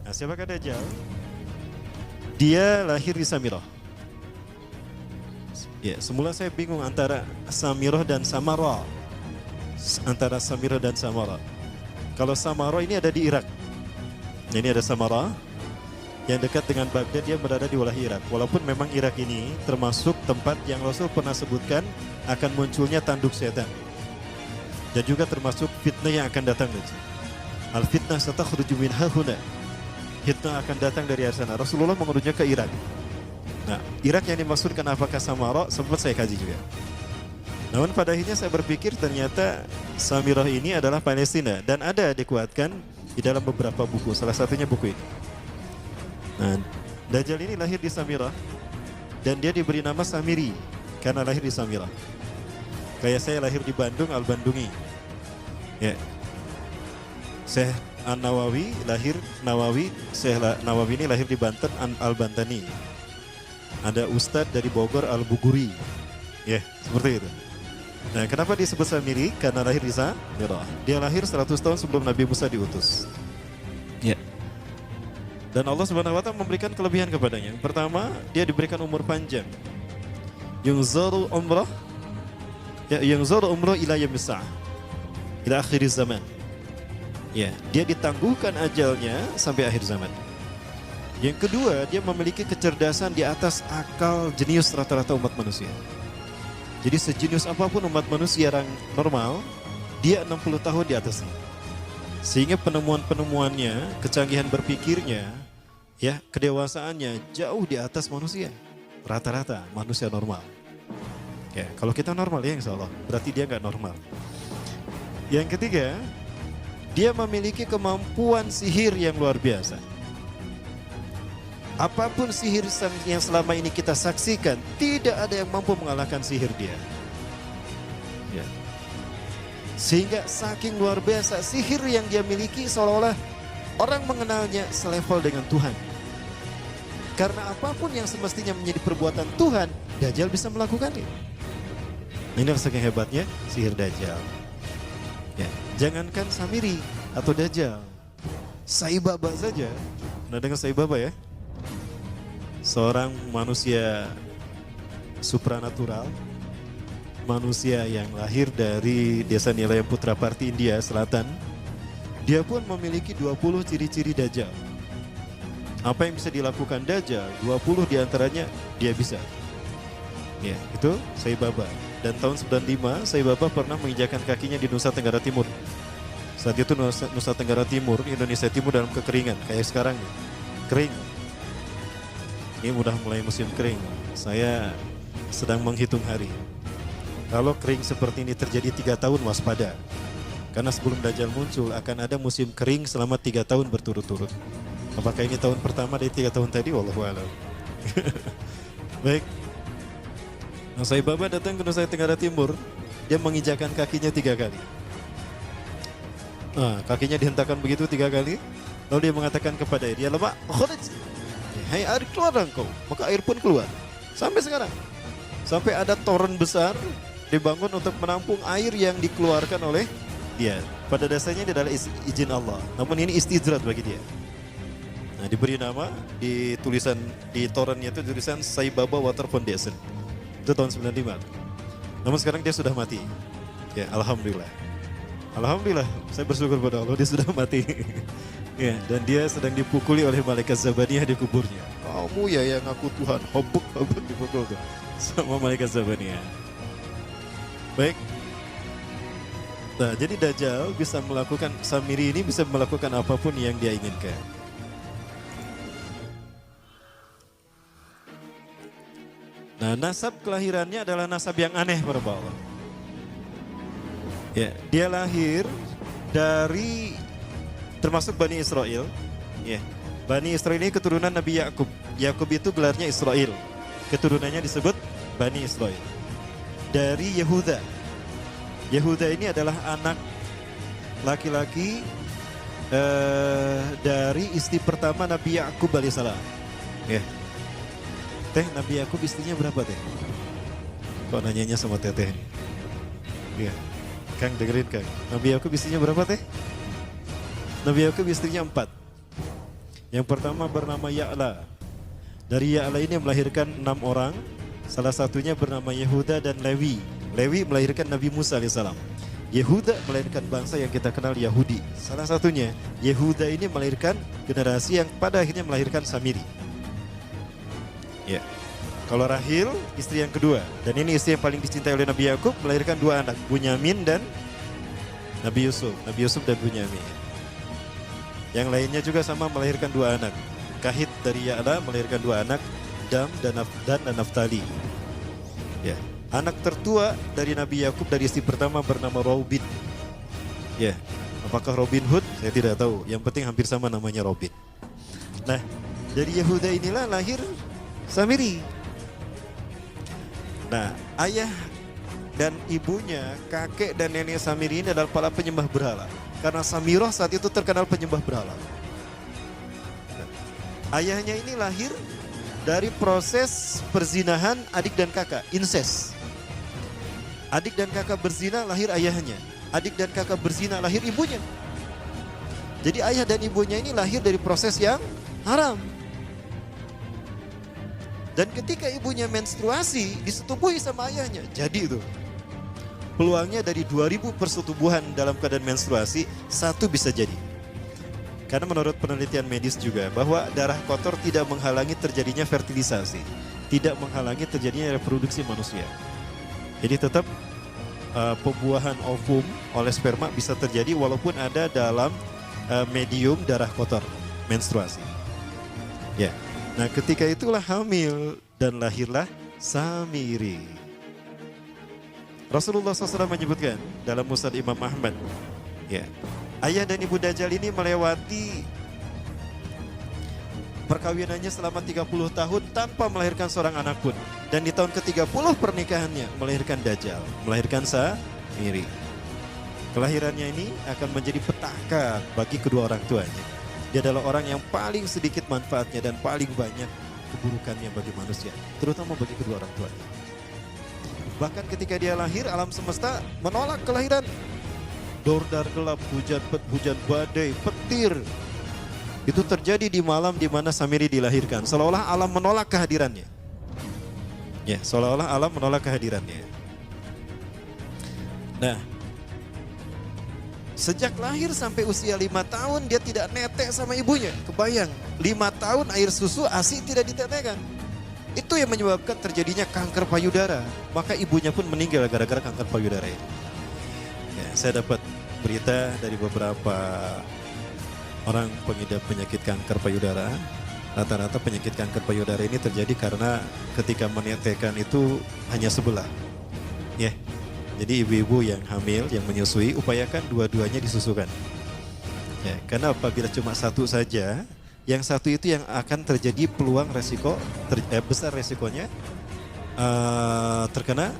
Nah, siapakah Dajjal? Dia lahir di Samirah. Ya, semula saya bingung antara Samirah dan Samara. Antara Samirah dan Samara. Kalau Samara ini ada di Irak. Ini ada Samara yang dekat dengan Baghdad, dia berada di wilayah Irak. Walaupun memang Irak ini termasuk tempat yang Rasul pernah sebutkan akan munculnya tanduk setan. Dan juga termasuk fitnah yang akan datang nanti. Al fitnah satakhruju min hahuna. Fitnah akan datang dari arah sana. Rasulullah mengurunya ke Irak. Nah, Irak yang dimaksudkan apakah Samara? Sempat saya kaji juga. Namun pada akhirnya saya berpikir ternyata Samirah ini adalah Palestina dan ada dikuatkan di dalam beberapa buku. Salah satunya buku ini. Nah, Dajjal ini lahir di Samirah dan dia diberi nama Samiri karena lahir di Samirah. Kayak saya lahir di Bandung, Al-Bandungi. Ya. Syekh An-Nawawi lahir Nawawi, Syekh Nawawi ini lahir di Banten, Al-Bantani. Ada Ustadz dari Bogor, Al-Buguri. Ya, seperti itu. Nah, kenapa disebut Samiri? Karena lahir di Samirah. Dia lahir 100 tahun sebelum Nabi Musa diutus. Ya. Dan Allah Subhanahu wa taala memberikan kelebihan kepadanya. Pertama, dia diberikan umur panjang. Yunzaru umrah. Ya, yunzaru umrah ila yaumis sa'ah. Ila akhir zaman. Ya, dia ditangguhkan ajalnya sampai akhir zaman. Yang kedua, dia memiliki kecerdasan di atas akal jenius rata-rata umat manusia. Jadi sejenius apapun umat manusia yang normal, dia 60 tahun di atasnya. Sehingga penemuan-penemuannya, kecanggihan berpikirnya, ya, kedewasaannya jauh di atas manusia. Rata-rata manusia normal. Ya, kalau kita normal ya insya Allah, berarti dia nggak normal. Yang ketiga, dia memiliki kemampuan sihir yang luar biasa. Apapun sihir yang selama ini kita saksikan, tidak ada yang mampu mengalahkan sihir dia. Ya. Sehingga saking luar biasa sihir yang dia miliki seolah-olah orang mengenalnya selevel dengan Tuhan. Karena apapun yang semestinya menjadi perbuatan Tuhan, Dajjal bisa melakukannya. Ini saking hebatnya sihir Dajjal. Ya. Jangankan Samiri atau Dajjal, Saibaba saja. Nah, dengan Saibaba ya, seorang manusia supranatural, manusia yang lahir dari desa Nilayam Putraparti, India Selatan. Dia pun memiliki 20 ciri-ciri Dajjal. Apa yang bisa dilakukan Dajjal, 20 diantaranya dia bisa. Ya, itu Saibaba. Dan tahun 95, Saibaba pernah menginjakan kakinya di Nusa Tenggara Timur. Saat itu Nusa Tenggara Timur, Indonesia Timur dalam kekeringan, kayak sekarang, kering. Ini udah mulai musim kering. Saya sedang menghitung hari. Kalau kering seperti ini terjadi 3 tahun, waspada. Karena sebelum Dajjal muncul akan ada musim kering selama 3 tahun berturut-turut. Apakah ini tahun pertama dari 3 tahun tadi? Wallahu a'lam. Baik. Nah, Saibaba datang ke Nusa Tenggara Timur. Dia menginjakan kakinya 3 kali. Nah, kakinya dihentakkan begitu 3 kali. Lalu dia mengatakan kepada air, ya lemah, khuruj. Hai air, keluar engkau. Maka air pun keluar. Sampai sekarang. Sampai ada toren besar dibangun untuk menampung air yang dikeluarkan oleh dia. Pada dasarnya ini adalah izin Allah. Namun ini istidrat bagi dia. Nah, diberi nama di tulisan di torennya itu tulisan Saibaba Water Foundation. Itu tahun 95. Namun sekarang dia sudah mati. Ya, alhamdulillah. Alhamdulillah, saya bersyukur pada Allah dia sudah mati. Ya, dan dia sedang dipukuli oleh malaikat Zabaniyah di kuburnya. Kamu ya yang ngaku Tuhan, hobuk dipukul tuh sama malaikat Zabaniyah. Baik. Nah, jadi Dajjal bisa melakukan, Samiri ini bisa melakukan apapun yang dia inginkan. Nah, nasab kelahirannya adalah nasab yang aneh para Allah. Ya, dia lahir dari termasuk Bani Israel. Ya, Bani Israel ini keturunan Nabi Yakub. Yakub itu gelarnya Israel. Keturunannya disebut Bani Israel. Dari Yehuda. Yehuda ini adalah anak laki-laki dari istri pertama Nabi Yakub alaihissalam. Ya. Teh, Nabi Yakub istrinya berapa teh? Kok nanyanya sama teteh? Iya. Kang dengerin Kang. Nabi Yakub istrinya berapa teh? Nabi Yakub istrinya 4. Yang pertama bernama Ya'la. Dari Ya'la ini melahirkan 6 orang. Salah satunya bernama Yehuda dan Lewi. Lewi melahirkan Nabi Musa alaihissalam. Yehuda melahirkan bangsa yang kita kenal Yahudi. Salah satunya Yehuda ini melahirkan generasi yang pada akhirnya melahirkan Samiri. Ya. Kalau Rahil istri yang kedua, dan ini istri yang paling dicintai oleh Nabi Yakub, melahirkan 2 anak, Bunyamin dan Nabi Yusuf. Nabi Yusuf dan Bunyamin. Yang lainnya juga sama melahirkan 2 anak. Kahit dari Ya'la melahirkan 2 anak, Dam dan Naftali. Ya. Anak tertua dari Nabi Yakub dari istri pertama bernama Robin. Ya. Apakah Robin Hood? Saya tidak tahu. Yang penting hampir sama namanya Robin. Nah, dari Yehuda inilah lahir Samiri. Nah, ayah dan ibunya, kakek dan nenek Samiri ini adalah para penyembah berhala. Karena Samiroh saat itu terkenal penyembah berhala. Nah, ayahnya ini lahir dari proses perzinahan adik dan kakak, incest. Adik dan kakak berzina lahir ayahnya. Adik dan kakak berzina lahir ibunya. Jadi ayah dan ibunya ini lahir dari proses yang haram. Dan ketika ibunya menstruasi, disetubuhi sama ayahnya. Jadi itu, peluangnya dari 2000 persetubuhan dalam keadaan menstruasi, 1 bisa jadi. Karena menurut penelitian medis juga, bahwa darah kotor tidak menghalangi terjadinya fertilisasi. Tidak menghalangi terjadinya reproduksi manusia. Jadi tetap pembuahan ovum oleh sperma bisa terjadi walaupun ada dalam medium darah kotor, menstruasi. Ya. Nah, ketika itulah hamil dan lahirlah Samiri. Rasulullah SAW menyebutkan dalam Musnad Imam Ahmad, ya, ayah dan ibu Dajjal ini melewati perkawinannya selama 30 tahun tanpa melahirkan seorang anak pun. Dan di tahun ke-30 pernikahannya melahirkan Dajjal, melahirkan Samiri. Kelahirannya ini akan menjadi petaka bagi kedua orang tuanya. Dia adalah orang yang paling sedikit manfaatnya dan paling banyak keburukannya bagi manusia, terutama bagi kedua orang tuanya. Bahkan ketika dia lahir, alam semesta menolak kelahiran. Dordar gelap, hujan badai, petir. Itu terjadi di malam di mana Samiri dilahirkan. Seolah-olah alam menolak kehadirannya. Ya, seolah-olah alam menolak kehadirannya. Nah, sejak lahir sampai usia 5 tahun dia tidak netek sama ibunya. Kebayang, 5 tahun air susu ASI tidak ditetekkan. Itu yang menyebabkan terjadinya kanker payudara. Maka ibunya pun meninggal gara-gara kanker payudara itu. Ya, saya dapat berita dari beberapa orang pengidap penyakit kanker payudara. Rata-rata penyakit kanker payudara ini terjadi karena ketika menetekkan itu hanya sebelah. Ya. Jadi ibu-ibu yang hamil, yang menyusui, upayakan dua-duanya disusukan. Ya, karena apabila cuma 1 saja, yang 1 itu yang akan terjadi peluang resiko, besar resikonya terkena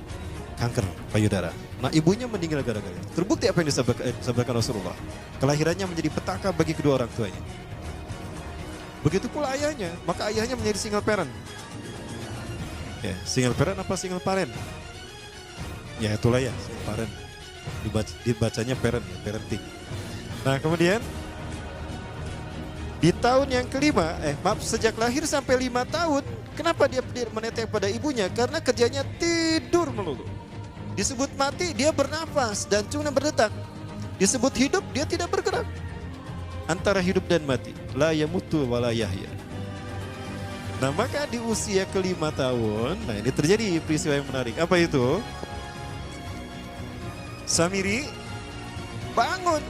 kanker payudara. Nah, ibunya meninggal gara-gara itu. Terbukti apa yang disampaikan Rasulullah. Kelahirannya menjadi petaka bagi kedua orang tuanya. Begitu pula ayahnya, maka ayahnya menjadi single parent. Ya, single parent apa single parent? Ya itulah ya, parent. Dibacanya parent, parenting. Nah kemudian di tahun yang kelima, sejak lahir sampai 5 tahun, kenapa dia menetek pada ibunya? Karena kerjanya tidur melulu. Disebut mati, dia bernafas dan cuma berdetak. Disebut hidup, dia tidak bergerak. Antara hidup dan mati, la yamutu wa la yahya. Nah maka di usia ke-5 tahun, nah ini terjadi peristiwa yang menarik. Apa itu? Samiri bangun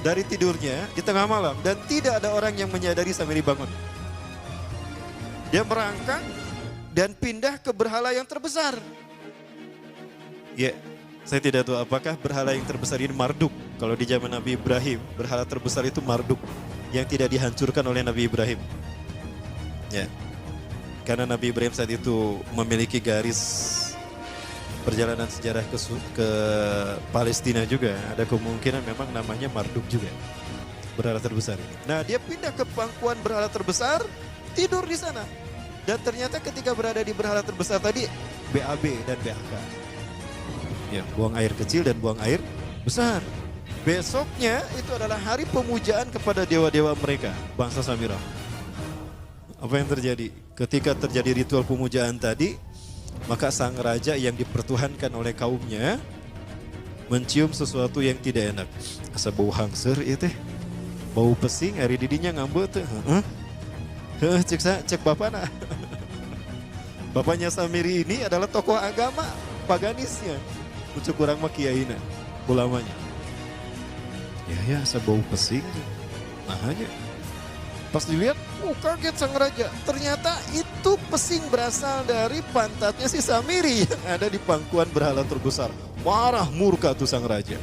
dari tidurnya di tengah malam dan tidak ada orang yang menyadari Samiri bangun. Dia merangkak dan pindah ke berhala yang terbesar. Ya, saya tidak tahu apakah berhala yang terbesar ini Marduk. Kalau di zaman Nabi Ibrahim, berhala terbesar itu Marduk yang tidak dihancurkan oleh Nabi Ibrahim. Ya, karena Nabi Ibrahim saat itu memiliki garis perjalanan sejarah ke Palestina juga, ada kemungkinan memang namanya Marduk juga, berhala terbesar ini. Nah dia pindah ke pangkuan berhala terbesar, tidur di sana. Dan ternyata ketika berada di berhala terbesar tadi, BAB dan BAK. Ya, buang air kecil dan buang air besar. Besoknya itu adalah hari pemujaan kepada dewa-dewa mereka, bangsa Samirah. apa yang terjadi? Ketika terjadi ritual pemujaan tadi, maka sang raja yang dipertuhankan oleh kaumnya mencium sesuatu yang tidak enak. Asa bau hangser ieu teh. Bau pesing ari didinya ngambeu teh. Heeh. Cek bapana. Bapaknya Samiri ini adalah tokoh agama paganisnya. Ucuk kurang mah kiaina, ulamanya. Ya asa bau pesing. Nah aja. Pas dilihat, kaget sang raja. Ternyata itu pesing berasal dari pantatnya si Samiri yang ada di pangkuan berhala terbesar. Marah murka tuh sang raja.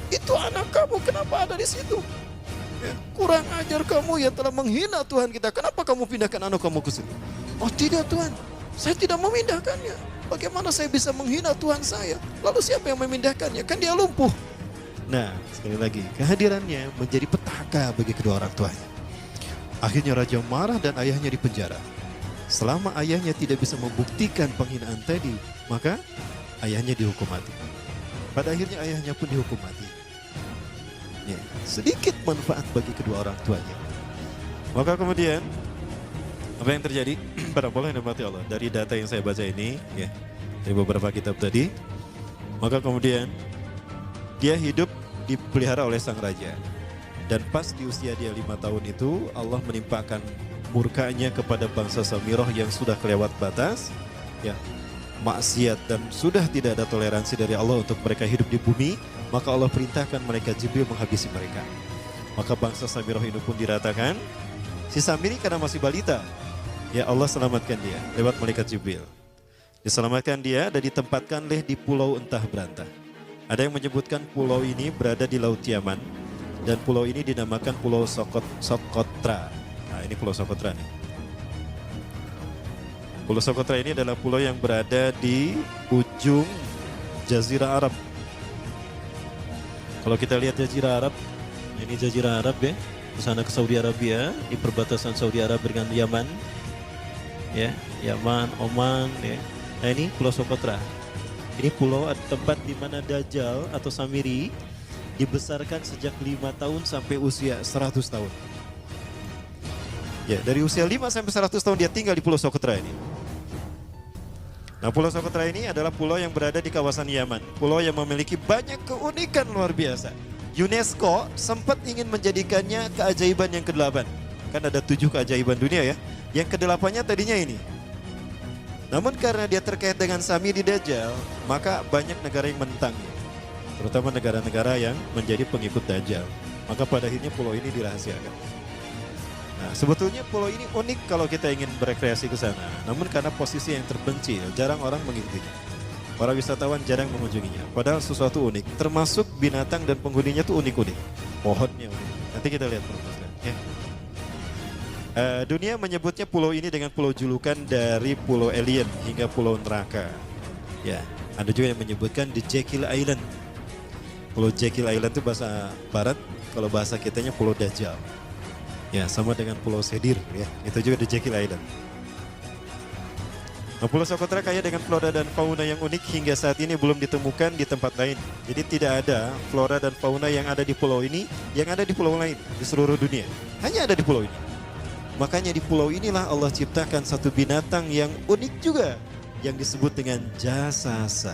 Itu anak kamu, kenapa ada di situ? Ya, kurang ajar kamu yang telah menghina Tuhan kita. Kenapa kamu pindahkan anak kamu ke situ? Oh tidak Tuhan, saya tidak memindahkannya. Bagaimana saya bisa menghina Tuhan saya? Lalu siapa yang memindahkannya? Kan dia lumpuh. Nah, sekali lagi, kehadirannya menjadi petaka bagi kedua orang tuanya. Akhirnya raja marah dan ayahnya dipenjara. Selama ayahnya tidak bisa membuktikan penghinaan tadi, maka ayahnya dihukum mati. Pada akhirnya ayahnya pun dihukum mati. Ya, sedikit manfaat bagi kedua orang tuanya. Maka kemudian, apa yang terjadi? Para Allah yang dirahmati Allah, dari data yang saya baca ini, ya, dari beberapa kitab tadi, maka kemudian dia hidup dipelihara oleh sang raja. Dan pas di usia dia 5 tahun itu, Allah menimpakan murkanya kepada bangsa Samirah yang sudah kelewat batas, ya, maksiat dan sudah tidak ada toleransi dari Allah untuk mereka hidup di bumi. Maka Allah perintahkan malaikat Jibril menghabisi mereka. Maka bangsa Samirah ini pun diratakan. Si Samiri karena masih balita, ya Allah selamatkan dia lewat malaikat Jibril. Diselamatkan dia dan ditempatkanlah di pulau entah berantah. Ada yang menyebutkan pulau ini berada di Laut Yaman dan pulau ini dinamakan Pulau Sokotra. Nah, ini Pulau Sokotra nih. Pulau Sokotra ini adalah pulau yang berada di ujung Jazirah Arab. Kalau kita lihat Jazirah Arab, ini Jazirah Arab ya, ke sana ke Saudi Arabia, di perbatasan Saudi Arab dengan Yaman. Ya, Yaman, Oman ya. Nah, ini Pulau Sokotra. Ini pulau tempat di mana Dajjal atau Samiri dibesarkan sejak 5 tahun sampai usia 100 tahun. Ya, dari usia 5 sampai 100 tahun dia tinggal di Pulau Sokotra ini. Nah, Pulau Sokotra ini adalah pulau yang berada di kawasan Yaman. Pulau yang memiliki banyak keunikan luar biasa. UNESCO sempat ingin menjadikannya keajaiban yang ke-8. Kan ada 7 keajaiban dunia ya. Yang ke-8-nya tadinya ini. Namun karena dia terkait dengan Samiri Dajjal, maka banyak negara yang menentangnya. Terutama negara-negara yang menjadi pengikut Dajjal. Maka pada akhirnya pulau ini dirahasiakan. Nah, sebetulnya pulau ini unik kalau kita ingin berekreasi ke sana. Namun karena posisi yang terpencil, jarang orang mengikutinya. Para wisatawan jarang mengunjunginya. Padahal sesuatu unik, termasuk binatang dan penghuninya tuh unik-unik. Pohonnya unik. Nanti kita lihat perempuan. Ya. Dunia menyebutnya pulau ini dengan pulau julukan dari pulau alien hingga pulau neraka. Ya, ada juga yang menyebutkan The Jekyll Island. Pulau Jekyll Island itu bahasa barat, kalau bahasa kitanya Pulau Dajjal. Ya, sama dengan Pulau Sedir ya. Itu juga The Jekyll Island. Nah, Pulau Sokotra kaya dengan flora dan fauna yang unik hingga saat ini belum ditemukan di tempat lain. Jadi tidak ada flora dan fauna yang ada di pulau ini yang ada di pulau lain di seluruh dunia. Hanya ada di pulau ini. Makanya di pulau inilah Allah ciptakan satu binatang yang unik juga yang disebut dengan jasasa.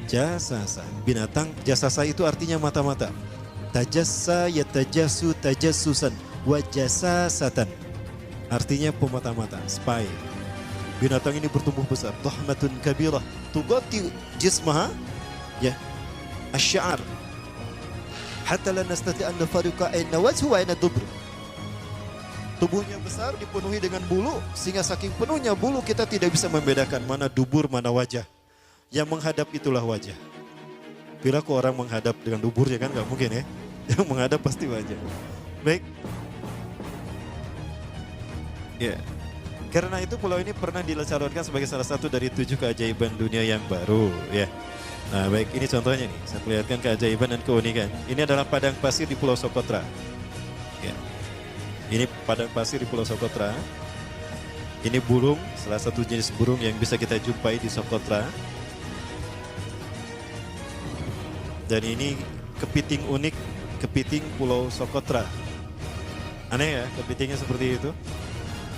Jasasa, binatang jasasa itu artinya mata-mata. Tajassa yatajassu tajassusan wa jasasatan. Artinya pemata-mata, spy. Binatang ini bertumbuh besar, dhahmatun kabirah, tughatti jismaha ya asy-sya'r. Hatta la nastati an nafariqa ayna wajhu wa ayna dubr. Tubuhnya besar dipenuhi dengan bulu sehingga saking penuhnya bulu kita tidak bisa membedakan mana dubur mana wajah. Yang menghadap itulah wajah. Bila kok orang menghadap dengan duburnya kan nggak mungkin ya. Yang menghadap pasti wajah. Baik. Ya. Karena itu pulau ini pernah dilacalonkan sebagai salah satu dari 7 keajaiban dunia yang baru ya. Nah baik, ini contohnya nih. Saya perlihatkan keajaiban dan keunikan. Ini adalah padang pasir di Pulau Sokotra. Ya. Ini padang pasir di Pulau Sokotra. Ini burung, salah satu jenis burung yang bisa kita jumpai di Sokotra. Dan ini kepiting unik, kepiting Pulau Sokotra. Aneh ya, kepitingnya seperti itu.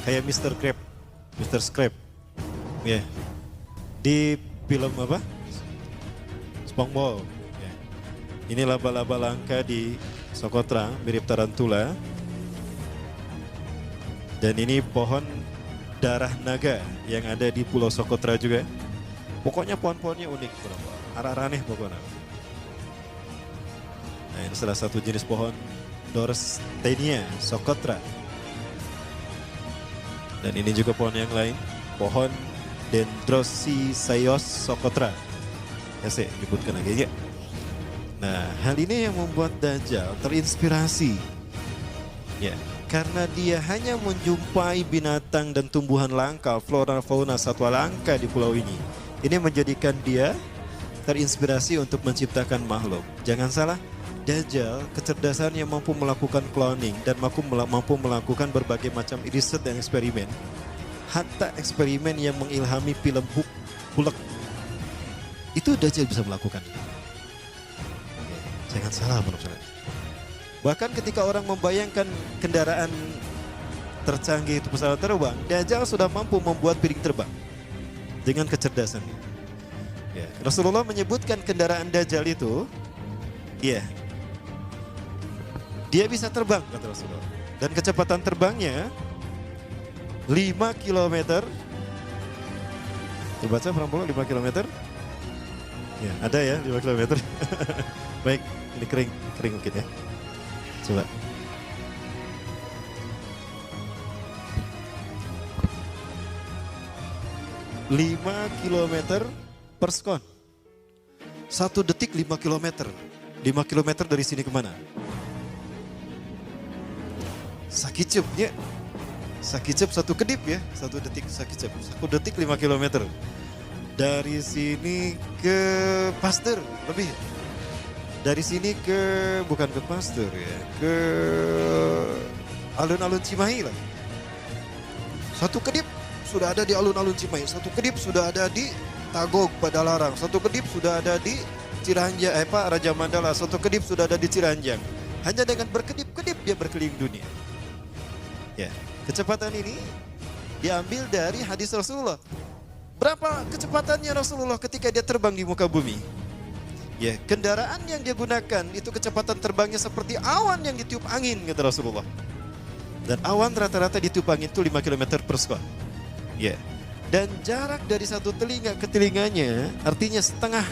Kayak Mr. Crab, Mr. Scrab. Ya. Di film apa? SpongeBob. Ya. Ini laba-laba langka di Socotra, mirip tarantula. Dan ini pohon darah naga yang ada di Pulau Socotra juga. Pokoknya pohon-pohonnya unik, arah aneh pokoknya. Nah, ini salah satu jenis pohon Dorstenia Socotra. Dan ini juga pohon yang lain, pohon Dendrocysaios Socotra. Ya saya sebutkan lagi ya. Nah, hal ini yang membuat Dajjal terinspirasi. Ya, karena dia hanya menjumpai binatang dan tumbuhan langka, flora fauna satwa langka di pulau ini. Ini menjadikan dia terinspirasi untuk menciptakan makhluk. Jangan salah, Dajjal kecerdasannya mampu melakukan cloning dan mampu melakukan berbagai macam riset dan eksperimen. Hatta eksperimen yang mengilhami film Hulk. Itu Dajjal bisa melakukan. Jangan salah menurut saya. Bahkan ketika orang membayangkan kendaraan tercanggih itu pesawat terbang, Dajjal sudah mampu membuat piring terbang dengan kecerdasannya. Ya, Rasulullah menyebutkan kendaraan Dajjal itu, ya, dia bisa terbang kata Rasulullah. Dan kecepatan terbangnya 5 km. Coba baca perang 5 km. Ya, ada ya 5 km. Baik, ini kering mungkin ya. Coba. Lima kilometer per sekon. 1 detik 5 kilometer. 5 kilometer dari sini kemana? Sakicep ya. Sakicep 1 kedip ya. 1 detik Sakicep. 1 detik 5 kilometer. Dari sini ke Pasteur lebih. Dari sini ke, bukan ke Pasteur ya, ke alun-alun Cimahi lah. 1 kedip sudah ada di alun-alun Cimahi, 1 kedip sudah ada di Tagog Padalarang, 1 kedip sudah ada di Ciranjang, Raja Mandala, 1 kedip sudah ada di Ciranjang. Hanya dengan berkedip-kedip dia berkeliling dunia. Ya, kecepatan ini diambil dari hadis Rasulullah. Berapa kecepatannya Rasulullah ketika dia terbang di muka bumi? Ya, kendaraan yang dia gunakan itu kecepatan terbangnya seperti awan yang ditiup angin, kata Rasulullah. Dan awan rata-rata ditiup angin itu 5 km per sekon. Ya. Dan jarak dari satu telinga ke telinganya, artinya setengah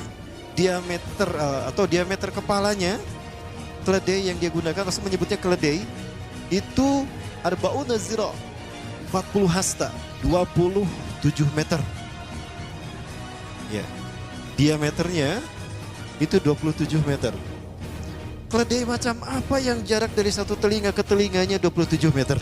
diameter atau diameter kepalanya, keledai yang dia gunakan, Rasul menyebutnya keledai, itu arba'una zira, 40 hasta, 27 meter. Ya. Diameternya itu 27 meter. Keledai macam apa yang jarak dari satu telinga ke telinganya 27 meter?